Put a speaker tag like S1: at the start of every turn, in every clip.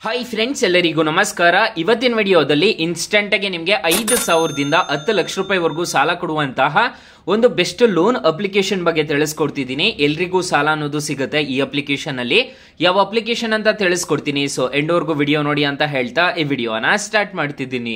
S1: Hi friends, ಎಲ್ಲರಿಗೂ ನಮಸ್ಕಾರ. ಇವತ್ತಿನ ವಿಡಿಯೋದಲ್ಲಿ ಇನ್ಸ್ಟೆಂಟ್ ಆಗಿ ನಿಮಗೆ 5,000ದಿಂದ 10 ಲಕ್ಷ ರೂಪಾಯಿವರೆಗೂ ಸಾಲ ಕೊಡುವಂತಹ ಒಂದು ಬೆಸ್ಟ್ ಲೋನ್ ಅಪ್ಲಿಕೇಶನ್ ಬಗ್ಗೆ ತಿಳಿಸ್ಕೊಡ್ತಿದ್ದೀನಿ. ಎಲ್ರಿಗೂ ಸಾಲ ಅನ್ನೋದು ಸಿಗುತ್ತೆ ಈ ಅಪ್ಲಿಕೇಶನ್ ಅಲ್ಲಿ. ಯಾವ ಅಪ್ಲಿಕೇಶನ್ ಅಂತ ತಿಳಿಸ್ಕೊಡ್ತೀನಿ. ಸೊ ಎಂಡ್ವರೆಗೂ ವಿಡಿಯೋ ನೋಡಿ ಅಂತ ಹೇಳ್ತಾ ಈ ವಿಡಿಯೋನ ಸ್ಟಾರ್ಟ್ ಮಾಡ್ತಿದ್ದೀನಿ.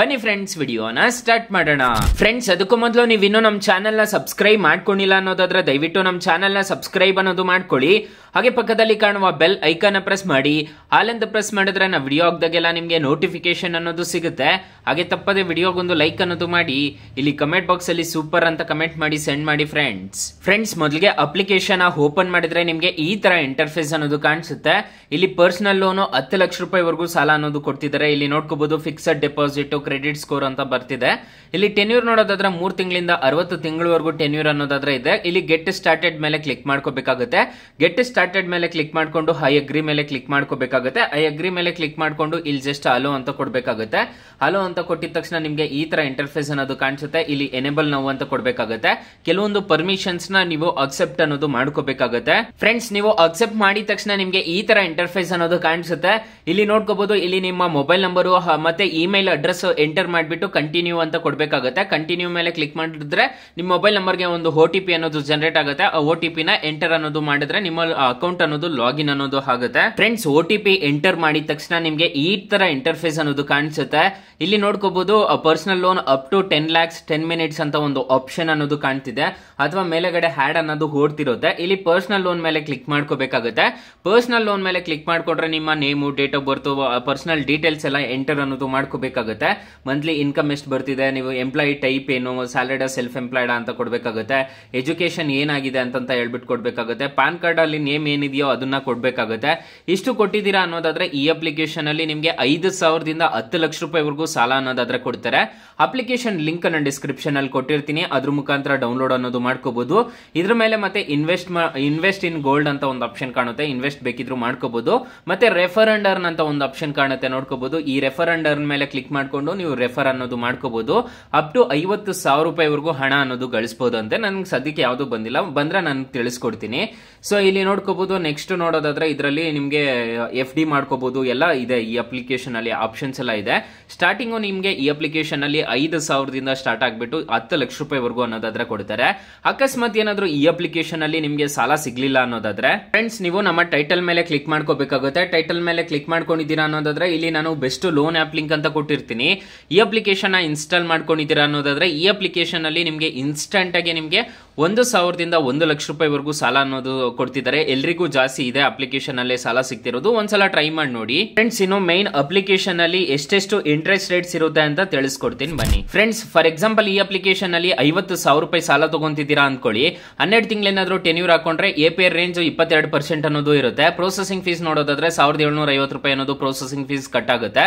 S1: ಬನ್ನಿ ಫ್ರೆಂಡ್ಸ್, ವಿಡಿಯೋನ ಸ್ಟಾರ್ಟ್ ಮಾಡೋಣ. ಫ್ರೆಂಡ್ಸ್, ಅದಕ್ಕೂ ಮೊದಲು ನೀವು ಇನ್ನೂ ನಮ್ಮ ಚಾನೆಲ್ ನ ಸಬ್ಸ್ಕ್ರೈಬ್ ಮಾಡ್ಕೊಂಡಿಲ್ಲ ಅನ್ನೋದಾದ್ರೆ ದಯವಿಟ್ಟು ನಮ್ಮ ಚಾನೆಲ್ ನ ಸಬ್ಸ್ಕ್ರೈಬ್ ಅನ್ನೋದು ಮಾಡ್ಕೊಳ್ಳಿ. ಹಾಗೆ ಪಕ್ಕದಲ್ಲಿ ಕಾಣುವ ಬೆಲ್ ಐಕಾನ್ ಪ್ರೆಸ್ ಮಾಡಿ. ಆಲ್ ಅಂತ ಪ್ರೆಸ್ ಮಾಡಿದ್ರೆ ನಾವು ವಿಡಿಯೋ ಹಾಕಿದಾಗೆಲ್ಲ ನಿಮಗೆ ನೋಟಿಫಿಕೇಶನ್ ಅನ್ನೋದು ಸಿಗುತ್ತೆ. ಹಾಗೆ ತಪ್ಪದೆ ವಿಡಿಯೋಗೊಂದು ಲೈಕ್ ಅನ್ನೋದು ಮಾಡಿ. ಇಲ್ಲಿ ಕಮೆಂಟ್ ಬಾಕ್ಸ್ ಅಲ್ಲಿ ಸೂಪರ್ ಅಂತ ಕಮೆಂಟ್ ಮಾಡಿ ಸೆಂಡ್ ಮಾಡಿ ಫ್ರೆಂಡ್ಸ್. ಮೊದಲಿಗೆ ಅಪ್ಲಿಕೇಶನ್ ಓಪನ್ ಮಾಡಿದ್ರೆ ನಿಮಗೆ ಈ ತರ ಇಂಟರ್ಫೇಸ್ ಅನ್ನೋದು ಕಾಣಿಸುತ್ತೆ. ಇಲ್ಲಿ ಪರ್ಸನಲ್ ಲೋನ್ 10 ಲಕ್ಷ ರೂಪಾಯಿವರೆಗೂ ಸಾಲ ಅನ್ನೋದು ಕೊಡ್ತಿದ್ದಾರೆ. ಇಲ್ಲಿ ನೋಡ್ಕೋಬಹುದು ಫಿಕ್ಸ್ಡ್ ಡೆಪಾಸಿಟ್, ಕ್ರೆಡಿಟ್ ಸ್ಕೋರ್ ಅಂತ ಬರ್ತಿದೆ. ಇಲ್ಲಿ ಟೆನ್ಯೂರ್ ನೋಡೋದಾದ್ರೆ 3 ತಿಂಗಳಿಂದ 60 ತಿಂಗಳವರೆಗೂ ಟೆನ್ಯೂರ್ ಅನ್ನೋದಾದ್ರೆ ಇದೆ. ಇಲ್ಲಿ ಗೆಟ್ ಸ್ಟಾರ್ಟೆಡ್ ಮೇಲೆ ಕ್ಲಿಕ್ ಮಾಡ್ಕೋಬೇಕಾಗುತ್ತೆ. ಗೆಟ್ ಸ್ಟಾರ್ಟೆಡ್ ಮೇಲೆ ಕ್ಲಿಕ್ ಮಾಡ್ಕೊಂಡು ಐ ಅಗ್ರಿ ಮೇಲೆ ಕ್ಲಿಕ್ ಮಾಡ್ಕೋಬೇಕಾಗುತ್ತೆ. ಐ ಅಗ್ರಿ ಮೇಲೆ ಕ್ಲಿಕ್ ಮಾಡ್ಕೊಂಡು ಇಲ್ಲಿ ಜಸ್ಟ್ ಅಲೋ ಅಂತ ಕೊಡ್ಬೇಕಾಗುತ್ತೆ. ಅಲೋ ಅಂತ ಕೊಟ್ಟಿದ ತಕ್ಷಣ ನಿಮಗೆ ಈ ತರ ಇಂಟರ್ಫೇಸ್ ಅನ್ನೋದು ಕಾಣಿಸುತ್ತೆ. ಇಲ್ಲಿ ಎನೇಬಲ್ ನೌ ಅಂತ ಕೊಡ್ಬೇಕಾಗುತ್ತೆ. ಕೆಲವೊಂದು ಪರ್ಮಿಷನ್ಸ್ ನ ನೀವು ಅಕ್ಸೆಪ್ಟ್ ಅನ್ನೋದು ಮಾಡ್ಕೋಬೇಕಾಗುತ್ತೆ. ಫ್ರೆಂಡ್ಸ್, ನೀವು ಅಕ್ಸೆಪ್ಟ್ ಮಾಡಿದ ತಕ್ಷಣ ನಿಮಗೆ ಈ ತರ ಇಂಟರ್ಫೇಸ್ ಅನ್ನೋದು ಕಾಣಿಸುತ್ತೆ. ಇಲ್ಲಿ ನೋಡ್ಕೋಬಹುದು, ಇಲ್ಲಿ ನಿಮ್ಮ ಮೊಬೈಲ್ ನಂಬರ್ ಮತ್ತೆ ಇಮೇಲ್ ಅಡ್ರೆಸ್ ಎಂಟರ್ ಮಾಡಿಬಿಟ್ಟು ಕಂಟಿನ್ಯೂ ಅಂತ ಕೊಡ್ಬೇಕಾಗುತ್ತೆ. ಕಂಟಿನ್ಯೂ ಮೇಲೆ ಕ್ಲಿಕ್ ಮಾಡಿದ್ರೆ ನಿಮ್ಮ ಮೊಬೈಲ್ ನಂಬರ್ಗೆ ಒಂದು OTP ಅನ್ನೋದು ಜನರೇಟ್ ಆಗುತ್ತೆ. ಆ OTP ನ ಎಂಟರ್ ಅನ್ನೋದು ಮಾಡಿದ್ರೆ ನಿಮ್ಮ ಅಕೌಂಟ್ ಅನ್ನೋದು ಲಾಗಿನ್ ಅನ್ನೋದು ಆಗುತ್ತೆ. ಫ್ರೆಂಡ್ಸ್, OTP ಎಂಟರ್ ಮಾಡಿದ ತಕ್ಷಣ ನಿಮಗೆ ಈ ತರ ಇಂಟರ್ಫೇಸ್ ಅನ್ನೋದು ಕಾಣಿಸುತ್ತೆ. ಇಲ್ಲಿ ನೋಡ್ಕೋಬಹುದು personal loan up to 10 lakhs 10 minutes ಅಂತ ಒಂದು ಆಪ್ಷನ್ ಅನ್ನೋದು ಕಾಣ್ತಿದೆ. ಅಥವಾ ಮೇಲೆಗಡೆ ಹ್ಯಾಡ್ ಅನ್ನೋದು ಓಡ್ತಿರುತ್ತೆ. ಇಲ್ಲಿ ಪರ್ಸನಲ್ ಲೋನ್ ಮೇಲೆ ಕ್ಲಿಕ್ ಮಾಡ್ಕೋಬೇಕಾಗುತ್ತೆ. ಪರ್ಸನಲ್ ಲೋನ್ ಮೇಲೆ ಕ್ಲಿಕ್ ಮಾಡ್ಕೊಂಡ್ರೆ ನಿಮ್ಮ name, date of birth, personal details ಎಲ್ಲ ಎಂಟರ್ ಅನ್ನೋದು ಮಾಡ್ಕೋಬೇಕಾಗುತ್ತೆ. ಮಂತ್ಲಿ ಇನ್ಕಮ್ ಎಷ್ಟು ಬರ್ತಿದೆ, ನೀವು ಎಂಪ್ಲಾಯಿ ಟೈಪ್ ಏನು, ಸ್ಯಾಲರಿಡ್ ಸೆಲ್ಫ್ ಎಂಪ್ಲಾಯ್ಡ್ ಅಂತ ಕೊಡ್ಬೇಕಾಗುತ್ತೆ. ಎಜುಕೇಶನ್ ಏನಾಗಿದೆ ಅಂತ ಹೇಳ್ಬಿಟ್ಟು ಕೊಡ್ಬೇಕಾಗುತ್ತೆ. ಪಾನ್ ಕಾರ್ಡ್ ಅಲ್ಲಿ ನೇಮ್ ಏನಿದೆಯೋ ಅದನ್ನ ಕೊಡ್ಬೇಕಾಗುತ್ತೆ. ಇಷ್ಟು ಕೊಟ್ಟಿದ್ದೀರಾ ಅನ್ನೋದಾದ್ರೆ ಈ ಅಪ್ಲಿಕೇಶನ್ ಅಲ್ಲಿ ನಿಮಗೆ 5,000ದಿಂದ 10 ಲಕ್ಷ ರೂಪಾಯಿವರೆಗೂ ಸಾಲ ಅನ್ನೋದಾದ್ರೆ ಕೊಡ್ತಾರೆ. ಅಪ್ಲಿಕೇಶನ್ ಲಿಂಕ್ ಅನ್ನು ಡಿಸ್ಕ್ರಿಪ್ಷನ್ ಅಲ್ಲಿ ಕೊಟ್ಟಿರ್ತೀನಿ. ಅದ್ರ ಮುಖಾಂತರ ಡೌನ್ಲೋಡ್ ಅನ್ನೋದು ಮಾಡ್ಕೋಬಹುದು. ಇದ್ರ ಮೇಲೆ ಮತ್ತೆ ಇನ್ವೆಸ್ಟ್ ಇನ್ ಗೋಲ್ಡ್ ಅಂತ ಒಂದು ಆಪ್ಷನ್ ಕಾಣುತ್ತೆ. ಇನ್ವೆಸ್ಟ್ ಬೇಕಿದ್ರು ಮಾಡ್ಕೋಬಹುದು. ಮತ್ತೆ ರೆಫರ್ ಅಂಡ್ ಅರ್ನ್ ಅಂತ ಒಂದು ಆಪ್ಷನ್ ಕಾಣುತ್ತೆ, ನೋಡ್ಕೋಬಹುದು. ಈ ರೆಫರ್ ಅಂಡ್ ಅರ್ನ್ ಮೇಲೆ ಕ್ಲಿಕ್ ಮಾಡ್ಕೊಂಡು ನೀವು ರೆಫರ್ ಅನ್ನೋದು ಮಾಡ್ಕೋಬಹುದು. ಅಪ್ ಟು 50,000 ರೂಪಾಯಿವರೆಗೂ ಹಣ ಅನ್ನೋದು ಗಳಿಸಬಹುದು ಅಂತೆ. ನನ್ಗೆ ಸದ್ಯಕ್ಕೆ ಯಾವ್ದು ಬಂದಿಲ್ಲ, ಬಂದ್ರೆ ನಾನು ತಿಳಿಸ್ಕೊಡ್ತೀನಿ. ಸೊ ಇಲ್ಲಿ ನೋಡ್ಕೋಬಹುದು. ನೆಕ್ಸ್ಟ್ ನೋಡೋದಾದ್ರೆ ಇದರಲ್ಲಿ ನಿಮ್ಗೆ FD ಮಾಡ್ಕೋಬಹುದು, ಎಲ್ಲ ಇದೆ ಈ ಅಪ್ಲಿಕೇಶನ್ ಅಲ್ಲಿ. ಆಪ್ಷನ್ಸ್ ಎಲ್ಲ ಇದೆ. ಸ್ಟಾರ್ಟಿಂಗ್ ನಿಮ್ಗೆ ಈ ಅಪ್ಲಿಕೇಶನ್ ಅಲ್ಲಿ 5,000ದಿಂದ ಸ್ಟಾರ್ಟ್ ಆಗ್ಬಿಟ್ಟು 10 ಲಕ್ಷ ರೂಪಾಯಿವರೆಗೂ ಅನ್ನೋದಾದ್ರೆ ಕೊಡ್ತಾರೆ. ಅಕಸ್ಮಾತ್ ಏನಾದ್ರು ಈ ಅಪ್ಲಿಕೇಶನ್ ಅಲ್ಲಿ ನಿಮ್ಗೆ ಸಾಲ ಸಿಗ್ಲಿಲ್ಲ ಅನ್ನೋದಾದ್ರೆ ಫ್ರೆಂಡ್ಸ್, ನೀವು ನಮ್ಮ ಟೈಟಲ್ ಮೇಲೆ ಕ್ಲಿಕ್ ಮಾಡ್ಕೋಬೇಕಾಗುತ್ತೆ. ಟೈಟಲ್ ಮೇಲೆ ಕ್ಲಿಕ್ ಮಾಡ್ಕೊಂಡಿದ್ದೀರಾ ಅನ್ನೋದಾದ್ರೆ ಇಲ್ಲಿ ನಾನು ಬೆಸ್ಟ್ ಲೋನ್ ಆಪ್ ಲಿಂಕ್ ಅಂತ ಕೊಟ್ಟಿರ್ತೀನಿ. ಈ ಅಪ್ಲಿಕೇಶನ್ ಇನ್ಸ್ಟಾಲ್ ಮಾಡ್ಕೊಂಡಿದ್ದೀರಾ ಅನ್ನೋದಾದ್ರೆ ಈ ಅಪ್ಲಿಕೇಶನ್ ಅಲ್ಲಿ ನಿಮ್ಗೆ ಇನ್ಸ್ಟೆಂಟ್ ಆಗಿ ನಿಮ್ಗೆ 1,000ದಿಂದ 1 ಲಕ್ಷ ರೂಪಾಯಿವರೆಗೂ ಸಾಲ ಅನ್ನೋದು ಕೊಡ್ತಿದ್ದಾರೆ. ಎಲ್ರಿಗೂ ಜಾಸ್ತಿ ಇದೆ ಅಪ್ಲಿಕೇಶನ್ ಅಲ್ಲೇ ಸಾಲ ಸಿಗ್ತಿರೋದು. ಒಂದ್ಸಲ ಟ್ರೈ ಮಾಡಿ ನೋಡಿ ಫ್ರೆಂಡ್ಸ್. ಇನ್ನು ಮೈನ್ ಅಪ್ಲಿಕೇಶನ್ ಅಲ್ಲಿ ಎಷ್ಟೆಷ್ಟು ಇಂಟ್ರೆಸ್ಟ್ ರೇಟ್ಸ್ ಇರುತ್ತೆ ಅಂತ ತಿಳಿಸ್ಕೊಡ್ತೀನಿ ಬನ್ನಿ. ಫ್ರೆಂಡ್ಸ್, ಫಾರ್ ಎಕ್ಸಾಂಪಲ್ ಈ ಅಪ್ಲಿಕೇಶನ್ ಅಲ್ಲಿ 50,000 ರೂಪಾಯಿ ಸಾಲ ತಗೊಂತಿದ್ದೀರಾ ಅನ್ಕೊಳ್ಳಿ. 12 ತಿಂಗಳೇನಾದ್ರೂ ಟೆನ್ಯೂರ್ ಹಾಕೊಂಡ್ರೆ APR ರೇಂಜ್ 22% ಅನ್ನೋದು ಇರುತ್ತೆ. ಪ್ರೊಸೆಸಿಂಗ್ ಫೀಸ್ ನೋಡೋದಾದ್ರೆ 1,750 ರೂಪಾಯಿ ಅನ್ನೋದು ಪ್ರೊಸೆಸಿಂಗ್ ಫೀಸ್ ಕಟ್ ಆಗುತ್ತೆ.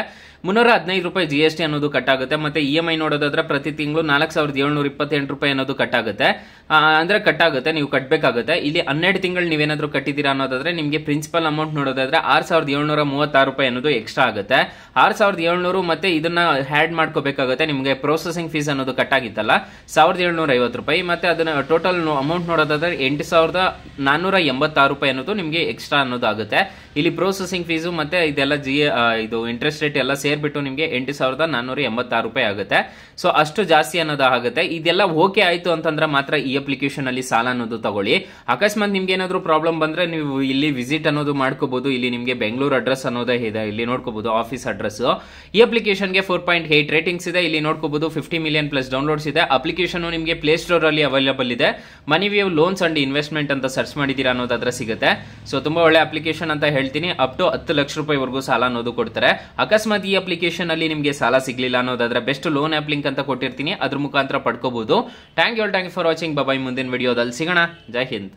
S1: 315 ರೂಪಾಯಿ GST ಅನ್ನೋದು ಕಟ್ ಆಗುತ್ತೆ. ಮತ್ತೆ EMI ನೋಡೋದಾದ್ರೆ ಪ್ರತಿ ತಿಂಗಳು 4,728 ರೂಪಾಯಿ ಅನ್ನೋದು ಕಟ್ ಆಗುತ್ತೆ. ಅಂದ್ರೆ ಕಟ್ ಆಗುತ್ತೆ, ನೀವು ಕಟ್ಟಬೇಕಾಗುತ್ತೆ. ಇಲ್ಲಿ 12 ತಿಂಗಳು ನೀವೇನಾದ್ರೂ ಕಟ್ಟಿದ್ದೀರಾ ಅನ್ನೋದಾದ್ರೆ ನಿಮಗೆ ಪ್ರಿನ್ಸಿಪಲ್ ಅಮೌಂಟ್ ನೋಡೋದಾದ್ರೆ 6,736 ರೂಪಾಯಿ ಅನ್ನೋದು ಎಕ್ಸ್ಟ್ರಾ ಆಗುತ್ತೆ. 6,700 ಮತ್ತೆ ಇದನ್ನ ಹ್ಯಾಡ್ ಮಾಡ್ಕೋಬೇಕಾಗುತ್ತೆ. ನಿಮಗೆ ಪ್ರೊಸೆಸಿಂಗ್ ಫೀಸ್ ಅನ್ನೋದು ಕಟ್ ಆಗಿತ್ತಲ್ಲ 1,750 ರೂಪಾಯಿ. ಮತ್ತೆ ಅದನ್ನ ಟೋಟಲ್ ಅಮೌಂಟ್ ನೋಡೋದಾದ್ರೆ 8,486 ರೂಪಾಯಿ ಅನ್ನೋದು ನಿಮಗೆ ಎಕ್ಸ್ಟ್ರಾ ಅನ್ನೋದು ಆಗುತ್ತೆ. ಇಲ್ಲಿ ಪ್ರೊಸೆಸಿಂಗ್ ಫೀಸು ಮತ್ತೆ ಇದೆಲ್ಲ ಇದು ಇಂಟ್ರೆಸ್ಟ್ ರೇಟ್ ಎಲ್ಲ ಸೇರ್ಬಿಟ್ಟು ನಿಮಗೆ 8,486 ರೂಪಾಯಿ ಆಗುತ್ತೆ. ಸೊ ಅಷ್ಟು ಜಾಸ್ತಿ ಅನ್ನೋದು ಆಗುತ್ತೆ. ಇದೆಲ್ಲ ಓಕೆ ಆಯ್ತು ಅಂತಂದ್ರೆ ಮಾತ್ರ ಈ ಅಪ್ಲಿಕೇಶನ್ ಅಲ್ಲಿ ಸಾಲ ಅನ್ನೋದು ತಗೊಳ್ಳಿ. ಅಕಸ್ಮಾತ್ ನಿಮ್ಗೆ ಏನಾದ್ರು ಪ್ರಾಬ್ಲಮ್ ಬಂದ್ರೆ ನೀವು ಇಲ್ಲಿ ವಿಸಿಟ್ ಅನ್ನೋದು ಮಾಡ್ಕೋಬಹುದು. ಇಲ್ಲಿ ನಿಮಗೆ ಬೆಂಗಳೂರು ಅಡ್ರೆಸ್ ಅನ್ನೋದೇ ಇದೆ, ಇಲ್ಲಿ ನೋಡ್ಕೋಬಹುದು ಆಫೀಸ್ ಅಡ್ರೆಸ್. ಈ ಅಪ್ಲಿಕೇಶನ್ಗೆ 4.8 ರೇಟಿಂಗ್ಸ್ ಇದೆ. ಇಲ್ಲಿ ನೋಡ್ಕೋಬಹುದು 50 ಮಿಲಿಯನ್ ಪ್ಲಸ್ ಡೌನ್ಲೋಡ್ಸ್ ಇದೆ. ಅಪ್ಲಿಕೇಶನ್ ನಿಮಗೆ ಪ್ಲೇ ಸ್ಟೋರ್ ಅಲ್ಲಿ ಅವೈಲೇಬಲ್ ಇದೆ. ಮನಿ ವ್ಯೂ ಲೋನ್ಸ್ ಅಂಡ್ ಇನ್ವೆಸ್ಟ್ಮೆಂಟ್ ಅಂತ ಸರ್ಚ್ ಮಾಡಿದೀರಾ ಅನ್ನೋದಾದ್ರೆ ಸಿಗುತ್ತೆ. ಸೊ ತುಂಬಾ ಒಳ್ಳೆ ಅಪ್ಲಿಕೇಶನ್ ಅಂತ ಹೇಳ್ತೀನಿ. ಅಪ್ ಟು 10 ಲಕ್ಷ ರೂಪಾಯಿವರೆಗೂ ಸಾಲ ಅನ್ನೋದು ಕೊಡ್ತಾರೆ. ಅಕಸ್ಮಾತ್ ಈ ಅಪ್ಲಿಕೇಶನ್ ಅಲ್ಲಿ ನಿಮಗೆ ಸಾಲ ಸಿಗ್ಲಿಲ್ಲ ಅನ್ನೋದಾದ್ರೆ ಬೆಸ್ಟ್ ಲೋನ್ ಆಪ್ ಲಿಂಕ್ ಅಂತ ಕೊಟ್ಟಿರ್ತೀನಿ, ಅದ್ರ ಮುಖಾಂತರ ಪಡ್ಕೋಬಹುದು. Thank you for watching. Bye, ಮುಂದಿನ ವಿಡಿಯೋದಲ್ಲಿ ಸಿಗೋಣ. ಜೈ ಹಿಂದ್.